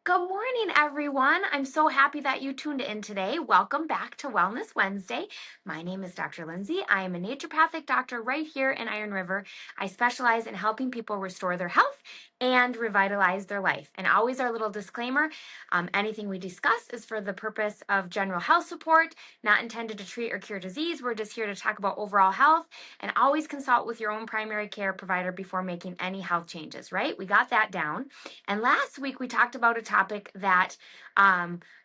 Good morning, everyone. I'm so happy that you tuned in today. Welcome back to Wellness Wednesday. My name is Dr. Linzi. I am a naturopathic doctor right here in Iron River. I specialize in helping people restore their health and revitalize their life. And always our little disclaimer, anything we discuss is for the purpose of general health support, not intended to treat or cure disease. We're just here to talk about overall health, and always consult with your own primary care provider before making any health changes, right? We got that down. And last week we talked about a topic that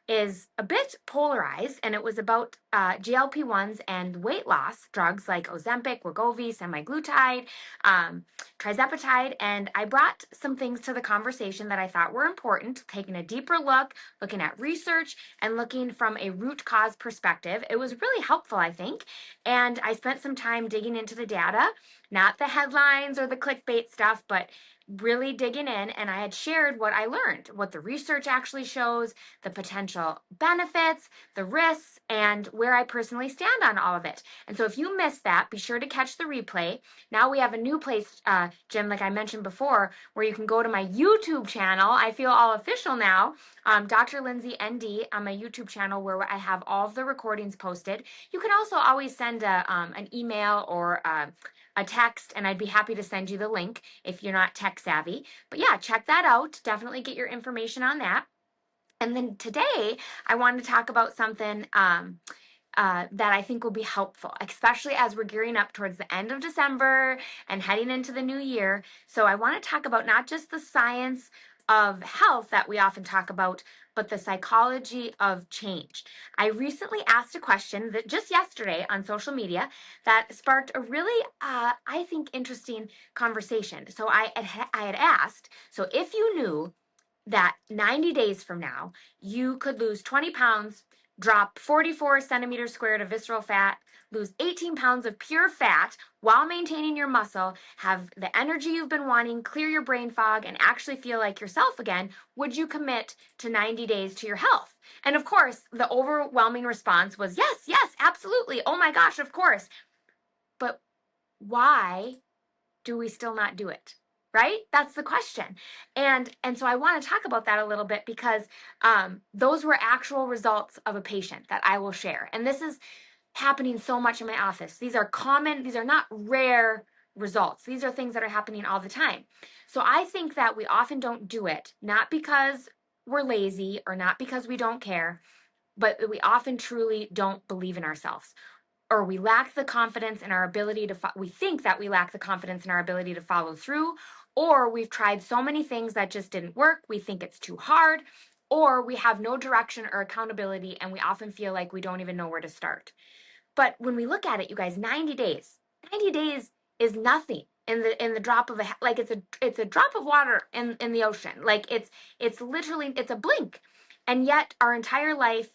is a bit polarized, and it was about GLP-1s and weight loss drugs like Ozempic, Wegovy, semaglutide, tirzepatide, and I brought some things to the conversation that I thought were important, taking a deeper look, looking at research, and looking from a root cause perspective. It was really helpful, I think, and I spent some time digging into the data, not the headlines or the clickbait stuff, but really digging in, and I had shared what I learned, what the research actually shows, the potential benefits, the risks, and where I personally stand on all of it. And so if you missed that, be sure to catch the replay. Now we have a new place, Jim, like I mentioned before, where you can go to my YouTube channel. I feel all official now, Dr.Linzi ND on my YouTube channel, where I have all of the recordings posted. You can also always send an email or a text, and I'd be happy to send you the link if you're not tech savvy. But yeah, check that out. Definitely get your information on that. And then today, I wanted to talk about something that I think will be helpful, especially as we're gearing up towards the end of December and heading into the new year. So I want to talk about not just the science of health that we often talk about, but the psychology of change. I recently asked a question that just yesterday on social media that sparked a really, I think, interesting conversation. So I had asked, so if you knew that 90 days from now, you could lose 20 pounds, drop 44 centimeters squared of visceral fat, lose 18 pounds of pure fat while maintaining your muscle, have the energy you've been wanting, clear your brain fog, and actually feel like yourself again, would you commit to 90 days to your health? And of course, the overwhelming response was yes, yes, absolutely. Oh my gosh, of course. But why do we still not do it? Right? That's the question. And so I want to talk about that a little bit because those were actual results of a patient that I will share. And this is happening so much in my office. These are common, these are not rare results. These are things that are happening all the time. So I think that we often don't do it, not because we're lazy or not because we don't care, but we often truly don't believe in ourselves, or we lack the confidence in our ability to, we think that we lack the confidence in our ability to follow through, or we've tried so many things that just didn't work. We think it's too hard, or we have no direction or accountability, and we often feel like we don't even know where to start. But when we look at it, you guys, 90 days is nothing in the drop of like it's a drop of water in the ocean. Like it's literally, it's a blink. And yet our entire life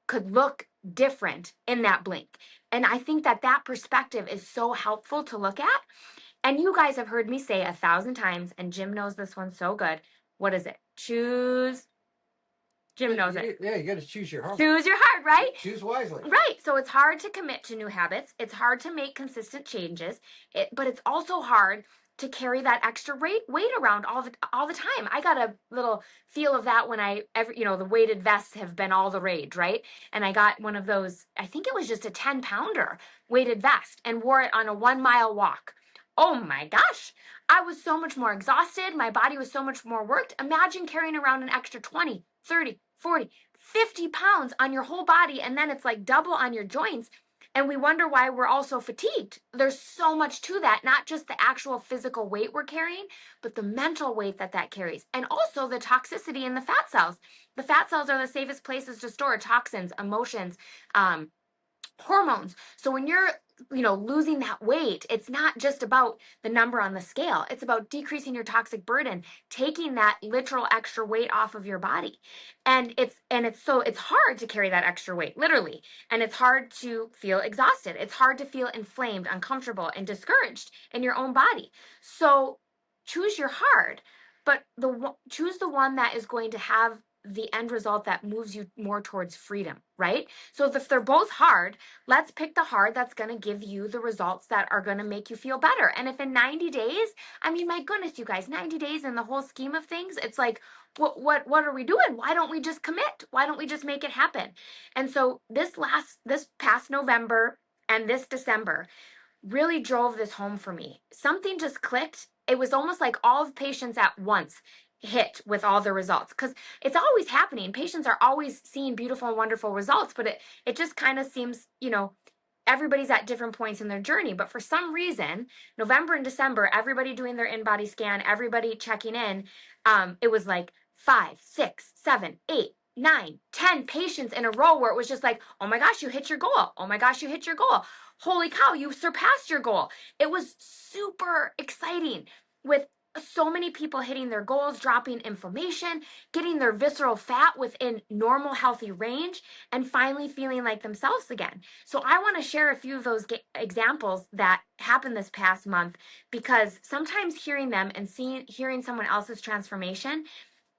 could look different in that blink. And I think that that perspective is so helpful to look at. And you guys have heard me say 1,000 times, and Jim knows this one so good. What is it? Choose. Jim knows it. Yeah, you got to choose your heart. Choose your heart, right? Choose wisely. Right. So it's hard to commit to new habits. It's hard to make consistent changes, but it's also hard to carry that extra weight around all the time. I got a little feel of that when the weighted vests have been all the rage, right? And I got one of those, I think it was just a 10-pounder weighted vest, and wore it on a 1-mile walk. Oh my gosh. I was so much more exhausted. My body was so much more worked. Imagine carrying around an extra 20, 30, 40, 50 pounds on your whole body, and then it's like double on your joints. And we wonder why we're all so fatigued. There's so much to that, not just the actual physical weight we're carrying, but the mental weight that carries. And also the toxicity in the fat cells. The fat cells are the safest places to store toxins, emotions, hormones. So when you're losing that weight, it's not just about the number on the scale. It's about decreasing your toxic burden, taking that literal extra weight off of your body. And it's hard to carry that extra weight, literally. And it's hard to feel exhausted. It's hard to feel inflamed, uncomfortable, and discouraged in your own body. So choose your heart, but choose the one that is going to have the end result that moves you more towards freedom, right? So if they're both hard, let's pick the hard that's going to give you the results that are going to make you feel better. And if in 90 days, I mean, my goodness, you guys, 90 days in the whole scheme of things, it's like, what are we doing? Why don't we just commit? Why don't we just make it happen? And so this past November and this December really drove this home for me. Something just clicked. It was almost like all the patients at once hit with all the results, because it's always happening. Patients are always seeing beautiful and wonderful results, but it just kind of seems, everybody's at different points in their journey. But for some reason, November and December, everybody doing their in-body scan, everybody checking in, it was like 5, 6, 7, 8, 9, 10 patients in a row where it was just like, oh my gosh, you hit your goal. Oh my gosh, you hit your goal. Holy cow, you surpassed your goal. It was super exciting, with so many people hitting their goals, dropping inflammation, getting their visceral fat within normal, healthy range, and finally feeling like themselves again. So I want to share a few of those examples that happened this past month, because sometimes hearing them and hearing someone else's transformation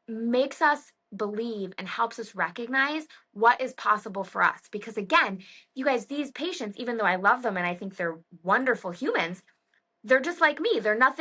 makes us believe and helps us recognize what is possible for us. Because again, you guys, these patients, even though I love them and I think they're wonderful humans, they're just like me. They're not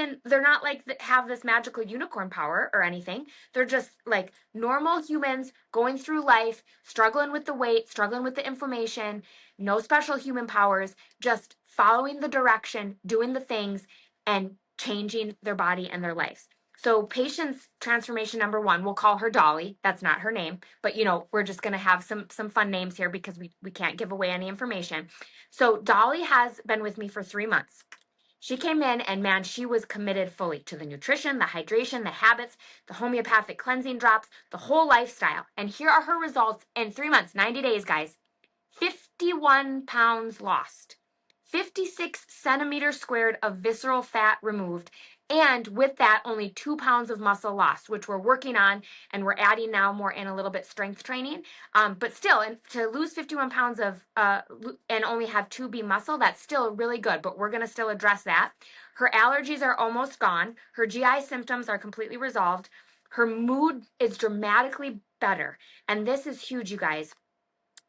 like have this magical unicorn power or anything. They're just like normal humans going through life, struggling with the weight, struggling with the inflammation, no special human powers, just following the direction, doing the things, and changing their body and their lives. So patient's transformation number 1, we'll call her Dolly. That's not her name, but we're just going to have some fun names here because we can't give away any information. So Dolly has been with me for 3 months. She came in and man, she was committed fully to the nutrition, the hydration, the habits, the homeopathic cleansing drops, the whole lifestyle. And here are her results in 3 months, 90 days, guys. 51 pounds lost, 56 centimeters squared of visceral fat removed, and with that, only 2 pounds of muscle lost, which we're working on, and we're adding now more in a little bit strength training. But still, and to lose 51 pounds of and only have 2B muscle, that's still really good, but we're going to still address that. Her allergies are almost gone. Her GI symptoms are completely resolved. Her mood is dramatically better. And this is huge, you guys.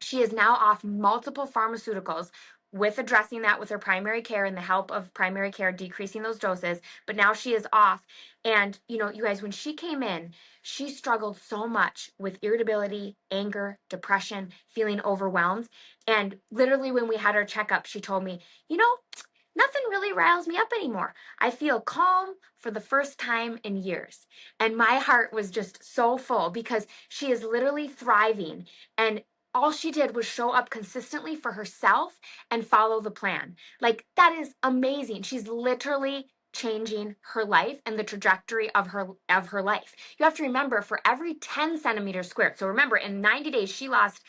She is now off multiple pharmaceuticals, with addressing that with her primary care and the help of primary care decreasing those doses. But now she is off. And, you guys, when she came in, she struggled so much with irritability, anger, depression, feeling overwhelmed. And literally when we had our checkup, she told me, nothing really riles me up anymore. I feel calm for the first time in years. And my heart was just so full, because she is literally thriving, and all she did was show up consistently for herself and follow the plan. Like, that is amazing. She's literally changing her life and the trajectory of her life. You have to remember, for every 10 centimeters squared, so remember, in 90 days she lost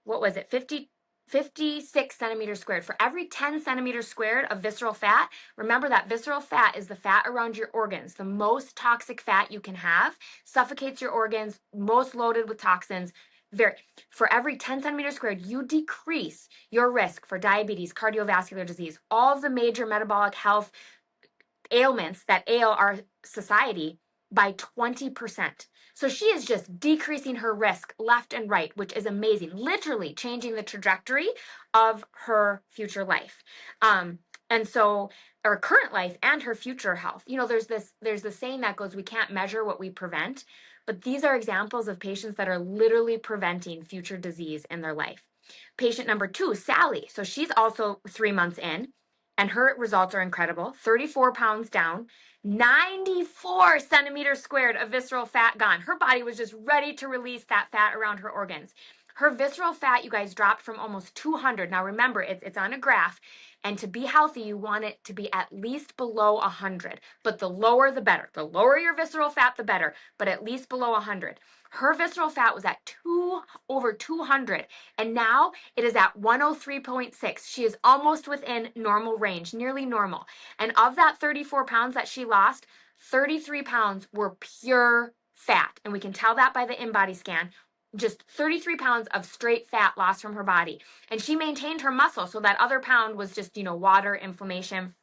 what was it, 56 centimeters squared. For every 10 centimeters squared of visceral fat, remember that visceral fat is the fat around your organs, the most toxic fat you can have, suffocates your organs, most loaded with toxins. For every 10 centimeters squared, you decrease your risk for diabetes, cardiovascular disease, all of the major metabolic health ailments that ail our society by 20%. So she is just decreasing her risk left and right, which is amazing, literally changing the trajectory of her future life. And so, her current life and her future health. There's this saying that goes, we can't measure what we prevent, but these are examples of patients that are literally preventing future disease in their life. Patient number 2, Sally. So she's also 3 months in, and her results are incredible. 34 pounds down, 94 centimeters squared of visceral fat gone. Her body was just ready to release that fat around her organs. Her visceral fat, you guys, dropped from almost 200. Now remember, it's on a graph, and to be healthy, you want it to be at least below 100. But the lower, the better. The lower your visceral fat, the better, but at least below 100. Her visceral fat was at over 200, and now it is at 103.6. She is almost within normal range, nearly normal. And of that 34 pounds that she lost, 33 pounds were pure fat. And we can tell that by the in-body scan. Just 33 pounds of straight fat lost from her body. And she maintained her muscle, so that other pound was just, water, inflammation.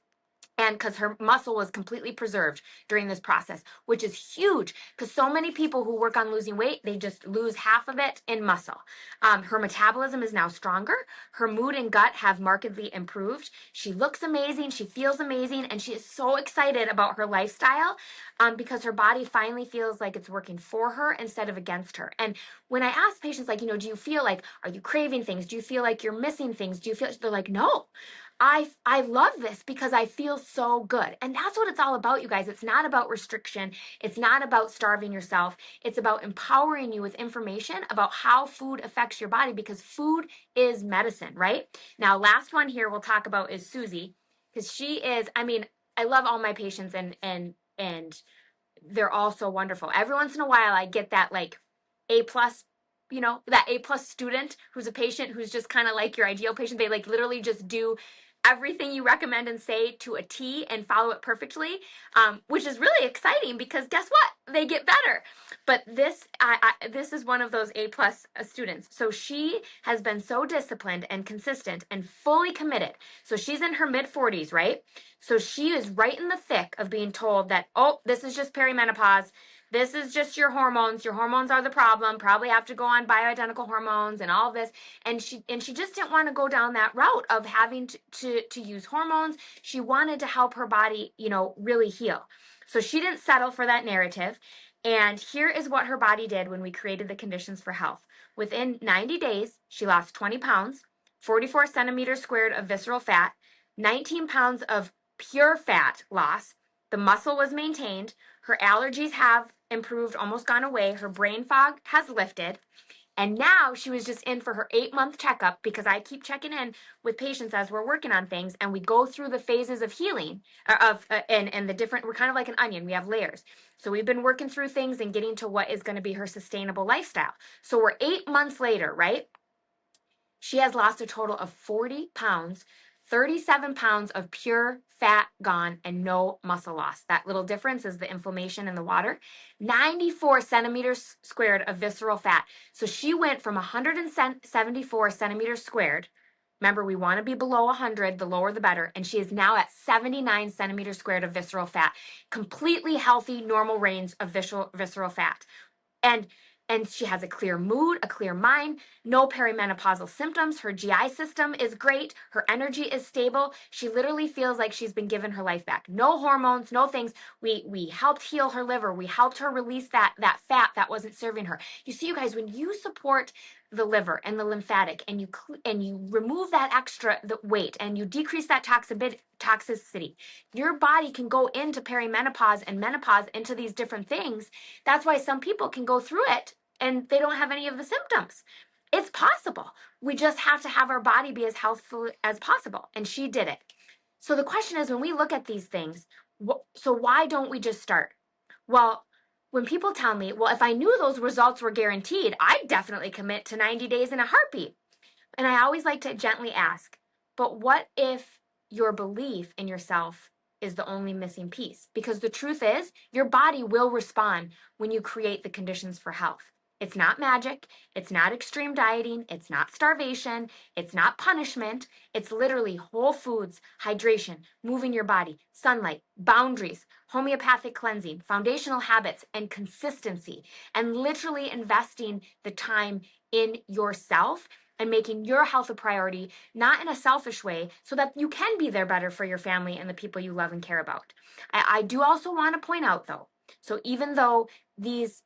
And because her muscle was completely preserved during this process, which is huge because so many people who work on losing weight, they just lose half of it in muscle. Her metabolism is now stronger. Her mood and gut have markedly improved. She looks amazing. She feels amazing. And she is so excited about her lifestyle because her body finally feels like it's working for her instead of against her. And when I ask patients, like, do you feel like, are you craving things? Do you feel like you're missing things? Do you feel, they're like, no. I love this because I feel so good. And that's what it's all about, you guys. It's not about restriction. It's not about starving yourself. It's about empowering you with information about how food affects your body because food is medicine, right? Now, last one here we'll talk about is Susie because she is, I love all my patients and they're all so wonderful. Every once in a while I get that like A plus, that A plus student who's a patient who's just kind of like your ideal patient. They like literally just do everything you recommend and say to a T and follow it perfectly, which is really exciting because guess what? They get better. But this is one of those A plus students. So she has been so disciplined and consistent and fully committed. So she's in her mid 40s, right? So she is right in the thick of being told that, oh, this is just perimenopause. This is just your hormones. Your hormones are the problem. Probably have to go on bioidentical hormones and all this. And she just didn't want to go down that route of having to use hormones. She wanted to help her body, really heal. So she didn't settle for that narrative. And here is what her body did when we created the conditions for health. Within 90 days, she lost 20 pounds, 44 centimeters squared of visceral fat, 19 pounds of pure fat loss. The muscle was maintained. Her allergies have improved, almost gone away. Her brain fog has lifted. And now she was just in for her 8-month checkup because I keep checking in with patients as we're working on things and we go through the phases of healing and the different, we're kind of like an onion. We have layers. So we've been working through things and getting to what is going to be her sustainable lifestyle. So we're 8 months later, right? She has lost a total of 40 pounds, 37 pounds of pure fat gone, and no muscle loss. That little difference is the inflammation in the water. 94 centimeters squared of visceral fat. So she went from 174 centimeters squared. Remember, we want to be below 100, the lower the better. And she is now at 79 centimeters squared of visceral fat. Completely healthy, normal range of visceral fat. And she has a clear mood, a clear mind, no perimenopausal symptoms. Her GI system is great. Her energy is stable. She literally feels like she's been given her life back. No hormones, no things. We helped heal her liver. We helped her release that fat that wasn't serving her. You see, you guys, when you support the liver and the lymphatic and you remove that extra weight and you decrease that toxicity, your body can go into perimenopause and menopause into these different things. That's why some people can go through it and they don't have any of the symptoms. It's possible. We just have to have our body be as healthful as possible. And she did it. So the question is, when we look at these things, so why don't we just start? Well, when people tell me, well, if I knew those results were guaranteed, I'd definitely commit to 90 days in a heartbeat. And I always like to gently ask, but what if your belief in yourself is the only missing piece? Because the truth is, your body will respond when you create the conditions for health. It's not magic. It's not extreme dieting. It's not starvation. It's not punishment. It's literally whole foods, hydration, moving your body, sunlight, boundaries, homeopathic cleansing, foundational habits, and consistency, and literally investing the time in yourself and making your health a priority, not in a selfish way, so that you can be there better for your family and the people you love and care about. I do also want to point out, though, so even though these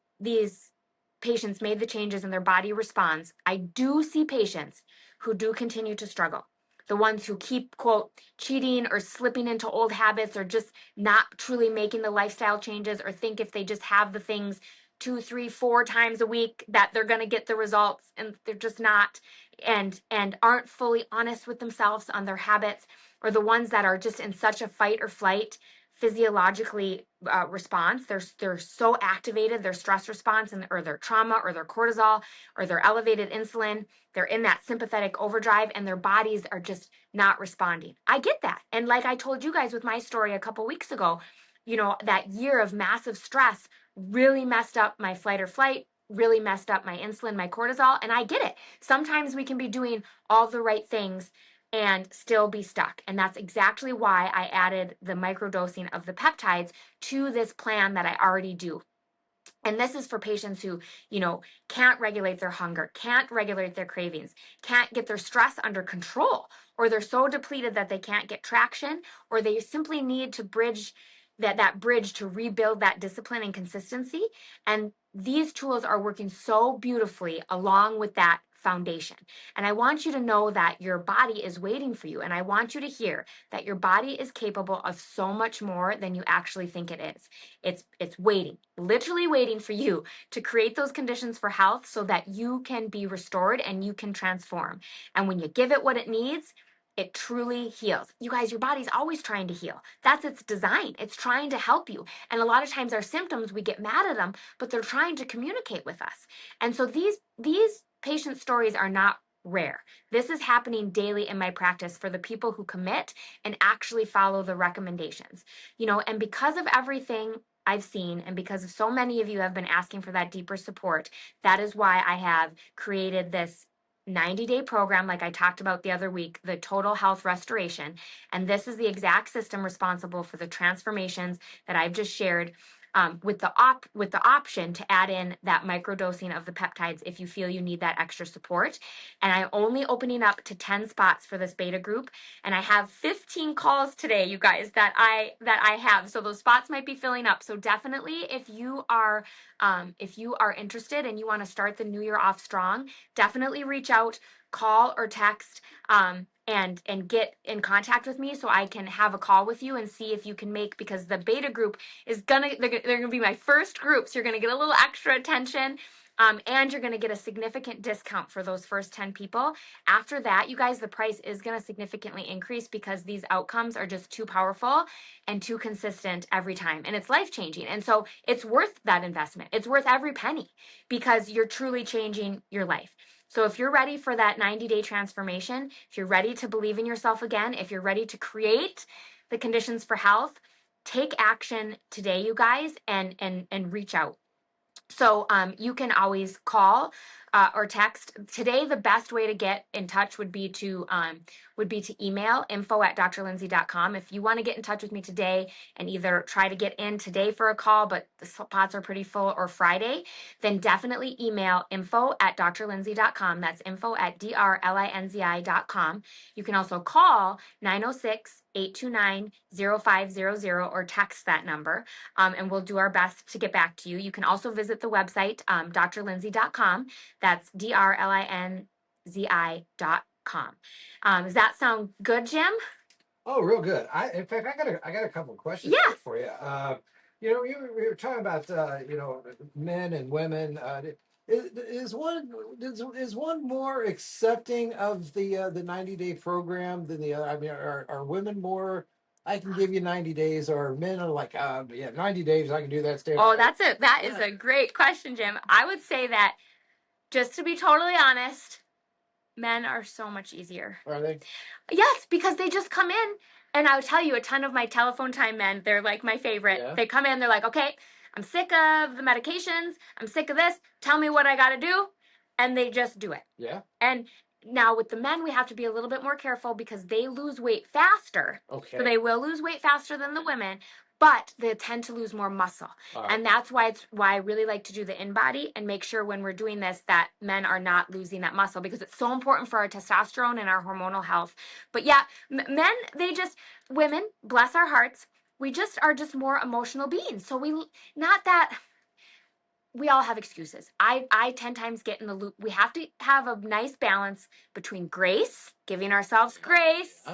patients made the changes and their body responds, I do see patients who do continue to struggle. The ones who keep, quote, cheating or slipping into old habits or just not truly making the lifestyle changes or think if they just have the things 2, 3, 4 times a week that they're going to get the results, and they're just not, and aren't fully honest with themselves on their habits, or the ones that are just in such a fight or flight physiologically response. They're so activated, their stress response or their trauma or their cortisol or their elevated insulin. They're in that sympathetic overdrive and their bodies are just not responding. I get that. And like I told you guys with my story a couple weeks ago, that year of massive stress really messed up my flight or flight, really messed up my insulin, my cortisol, and I get it. Sometimes we can be doing all the right things and still be stuck. And that's exactly why I added the microdosing of the peptides to this plan that I already do. And this is for patients who, can't regulate their hunger, can't regulate their cravings, can't get their stress under control, or they're so depleted that they can't get traction, or they simply need to bridge that bridge to rebuild that discipline and consistency. And these tools are working so beautifully along with that foundation. And I want you to know that your body is waiting for you. And I want you to hear that your body is capable of so much more than you actually think it is. It's waiting, literally waiting for you to create those conditions for health so that you can be restored and you can transform. And when you give it what it needs, it truly heals. You guys, your body's always trying to heal. That's its design. It's trying to help you. And a lot of times our symptoms, we get mad at them, but they're trying to communicate with us. And so these patient stories are not rare. This is happening daily in my practice for the people who commit and actually follow the recommendations. And because of everything I've seen, and because of so many of you have been asking for that deeper support, that is why I have created this 90-day program, like I talked about the other week, the Total Health Restoration. And this is the exact system responsible for the transformations that I've just shared, with the option to add in that microdosing of the peptides if you feel you need that extra support. And I'm only opening up to 10 spots for this beta group, and I have 15 calls today, you guys, that I have. So those spots might be filling up. So definitely, if you are interested and you want to start the new year off strong, definitely reach out, call or text, and get in contact with me so I can have a call with you and see if you can make, because the beta group is they're gonna be my first group, so you're gonna get a little extra attention. And you're going to get a significant discount for those first 10 people. After that, you guys, the price is going to significantly increase because these outcomes are just too powerful and too consistent every time. And it's life-changing. And so it's worth that investment. It's worth every penny because you're truly changing your life. So if you're ready for that 90-day transformation, if you're ready to believe in yourself again, if you're ready to create the conditions for health, take action today, you guys, and reach out. So you can always call or text. Today, the best way to get in touch would be to email info@drlinzi.com. If you want to get in touch with me today and either try to get in today for a call, but the spots are pretty full, or Friday, then definitely email info@drlinzi.com. That's info@drlinzi.com. You can also call 906-829-0500 or text that number, and we'll do our best to get back to you. You can also visit the website, drlinzi.com. That's drlinzi.com. Does that sound good, Jim? Oh, real good. In fact, I got a couple of questions for you. You were talking about men and women. Is one more accepting of the 90-day program than the other? I mean, are women more? I can give you 90 days, or men are like, 90 days, I can do that. Oh, that is a great question, Jim. I would say that, just to be totally honest, men are so much easier. Are they? Yes, because they just come in, and I'll tell you, a ton of my telephone time men, they're like my favorite. Yeah. They come in, they're like, okay, I'm sick of the medications. I'm sick of this. Tell me what I got to do. And they just do it. Yeah. And now with the men, we have to be a little bit more careful because they lose weight faster. Okay. So they will lose weight faster than the women, but they tend to lose more muscle. And that's why I really like to do the InBody and make sure when we're doing this that men are not losing that muscle, because it's so important for our testosterone and our hormonal health. But yeah, men, women, bless our hearts, we just are just more emotional beings. So we all have excuses. I 10 times get in the loop. We have to have a nice balance between grace, giving ourselves grace,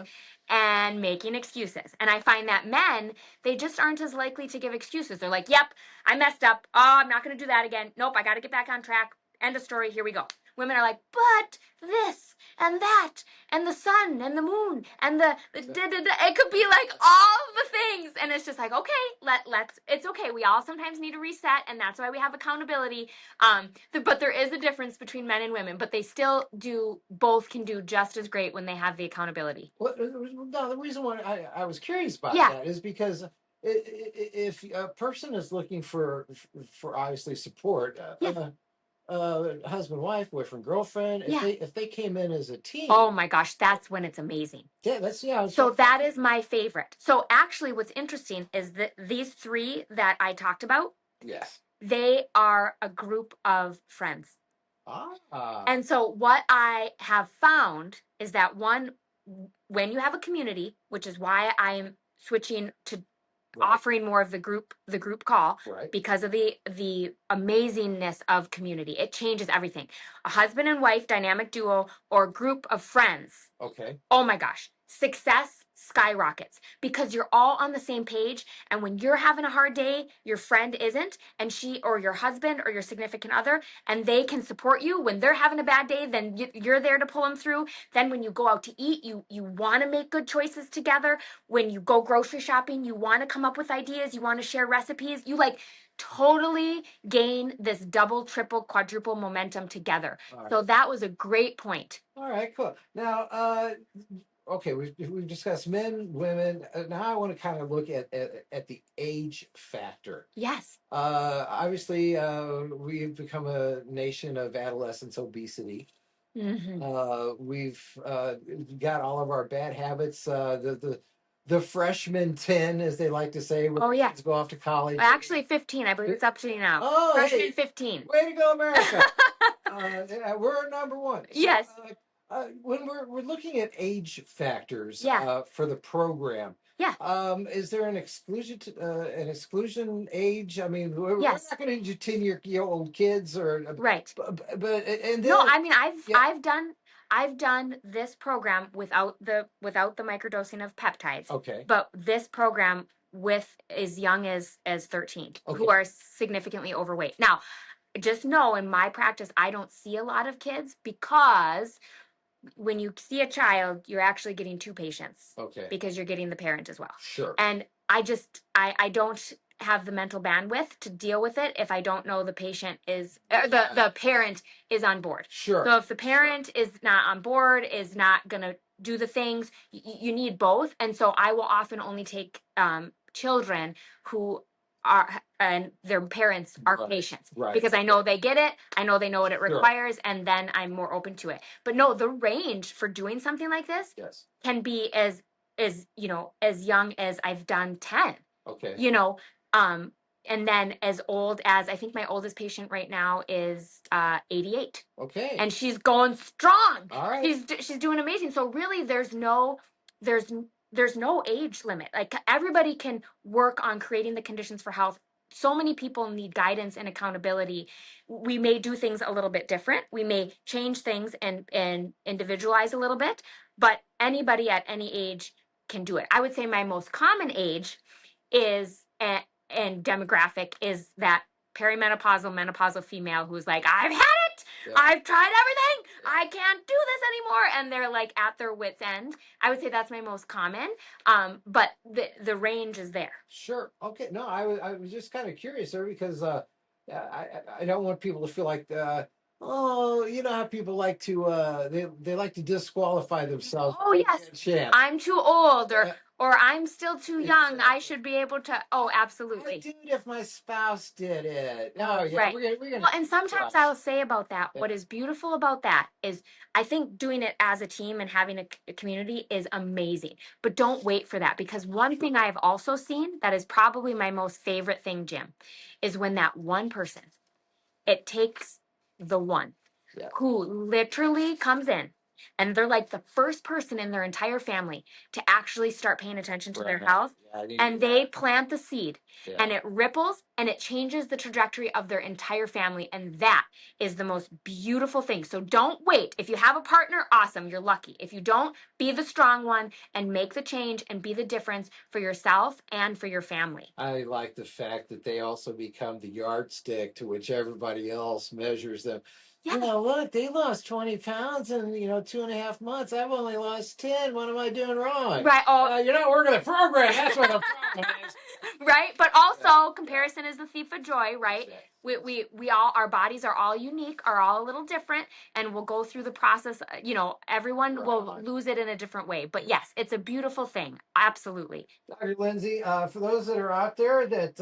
and making excuses. And I find that men, they just aren't as likely to give excuses. They're like, yep, I messed up. Oh, I'm not going to do that again. Nope, I got to get back on track. End of story. Here we go. Women are like, but this and that and the sun and the moon and it could be like all the things, and it's just like, okay, it's okay. We all sometimes need to reset, and that's why we have accountability. But there is a difference between men and women, but they still both can do just as great when they have the accountability. Well, no, the reason why I was curious about that is because if a person is looking for obviously support, husband, wife, boyfriend, girlfriend, Yeah. if they came in as a team. Oh my gosh, that's when it's amazing. Yeah, that's yeah. So that is my favorite. So actually, what's interesting is that these three that I talked about, Yes. they are a group of friends. Ah. And so what I have found is that when you have a community, which is why I am switching to offering more of the group call, because of the amazingness of community. It changes everything. A husband and wife dynamic duo or group of friends. Okay. Oh my gosh, success skyrockets because you're all on the same page. And when you're having a hard day, your friend isn't, and she or your husband or your significant other, and they can support you. When they're having a bad day, then you're there to pull them through. Then when you go out to eat, you want to make good choices together. When you go grocery shopping, you want to come up with ideas. You want to share recipes. You like totally gain this double, triple, quadruple momentum together. Right. So that was a great point. All right, cool. Now, okay, we've discussed men, women. Now I want to kind of look at the age factor. Yes. Obviously, we've become a nation of adolescents obesity. We've got all of our bad habits. The freshman 10, as they like to say, when kids go off to college. Actually, 15. I believe it's up to now. Oh, freshman hey, 15. Way to go, America! We're number one. So, yes. When we're looking at age factors for the program, is there an exclusion age? I mean, we're not going to do 10-year-old kids or right. But and then, no, I mean I've done this program without the microdosing of peptides. Okay. But this program with as young as 13 who are significantly overweight. Now, just know in my practice I don't see a lot of kids because when you see a child, you're actually getting two patients. Okay. Because you're getting the parent as well. Sure. And I don't have the mental bandwidth to deal with it if I don't know the patient is the parent is on board. Sure. So if the parent is not on board, is not gonna do the things, you need both. And so I will often only take children who are and their parents are patients because I know they get it, I know they know what it requires, and then I'm more open to it. But no, the range for doing something like this can be as young as I've done 10. Okay. And then as old as I think my oldest patient right now is 88. Okay. And she's going strong. All right. She's doing amazing. So really there's no age limit. Like everybody can work on creating the conditions for health. So many people need guidance and accountability. We may do things a little bit different. We may change things and individualize a little bit, but anybody at any age can do it. I would say my most common age is and demographic is that perimenopausal, menopausal female who's like, I've had it. Yeah. I've tried everything. Yeah. I can't do this anymore. And they're like at their wit's end. I would say that's my most common. But the range is there. Sure. Okay. No, I was just kind of curious there because I don't want people to feel like oh, you know how people like to they like to disqualify themselves. Oh yes, I'm too old, or I'm still too young. I should be able to. Oh, absolutely. Dude, if my spouse did it. Oh yeah, right. We're gonna. Well, and sometimes I'll say about that. What is beautiful about that is I think doing it as a team and having a community is amazing. But don't wait for that because one thing I have also seen that is probably my most favorite thing, Jim, is when that one person. It takes the one who literally comes in and they're like the first person in their entire family to actually start paying attention to their health. And they plant the seed and it ripples and it changes the trajectory of their entire family. And that is the most beautiful thing. So don't wait. If you have a partner, awesome, you're lucky. If you don't, be the strong one and make the change and be the difference for yourself and for your family. I like the fact that they also become the yardstick to which everybody else measures them. Yeah. Look, they lost 20 pounds in, 2.5 months. I've only lost 10. What am I doing wrong? Right. You're not working the program. That's what the problem is. Right. But also, comparison is the thief of joy, right? We all, our bodies are all unique, are all a little different, and we'll go through the process. Everyone will lose it in a different way. But yes, it's a beautiful thing. Absolutely. Dr. Linzi, for those that are out there that,